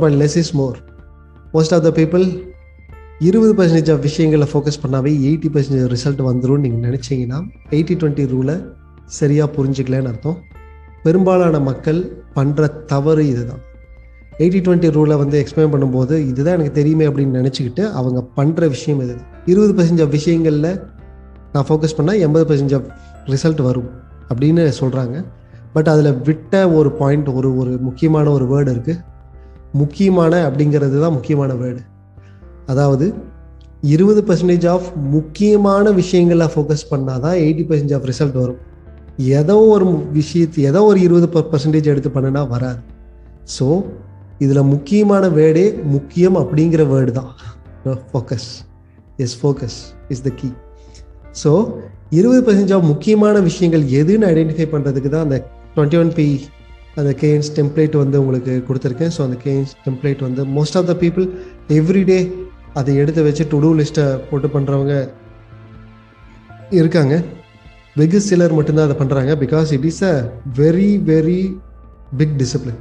but less is more. Most of the people 20% of விஷயங்களை focus பண்ணாவே 80% result வந்துடும் நீங்கள் நினச்சிங்கன்னா 80-20 ரூலை சரியாக புரிஞ்சுக்கலன்னு அர்த்தம். பெரும்பாலான மக்கள் பண்ணுற தவறு இதுதான். 80-20 ரூலை வந்து எக்ஸ்பிளைன் பண்ணும்போது இதுதான் எனக்கு தெரியுமே அப்படின்னு நினச்சிக்கிட்டு அவங்க பண்ணுற விஷயம் இது. 20% ஆஃப் விஷயங்களில் நான் ஃபோக்கஸ் பண்ணால் 80% ஆஃப் ரிசல்ட் வரும் அப்படின்னு சொல்கிறாங்க. பட் அதில் விட்ட ஒரு பாயிண்ட், ஒரு முக்கியமான ஒரு வேர்டு இருக்குது. முக்கியமான அப்படிங்கிறது தான் முக்கியமான வேர்டு. அதாவது 20% ஆஃப் முக்கியமான விஷயங்களில் ஃபோக்கஸ் பண்ணால் தான் 80% ஆஃப் ரிசல்ட் வரும். ஏதோ ஒரு ஏதோ ஒரு 20% எடுத்து பண்ணுனா வராது. ஸோ இதில் முக்கியமான வேர்டே முக்கியம் அப்படிங்கிற வேர்டு தான். Focus is the key. So 20% of முக்கியமான விஷயங்கள் எதுன்னு ஐடென்டிஃபை பண்ணுறதுக்கு தான் அந்த 21P அந்த கேன்ஸ் டெம்ப்ளேட் வந்து உங்களுக்கு கொடுத்துருக்கேன். ஸோ அந்த கேன்ஸ் டெம்ப்ளேட் வந்து most of the people everyday அதை எடுத்து வச்சு டு டூ லிஸ்ட்டை போட்டு பண்ணுறவங்க இருக்காங்க. வெகு சிலர் மட்டும்தான் அதை பண்ணுறாங்க. Because it is a very very big discipline.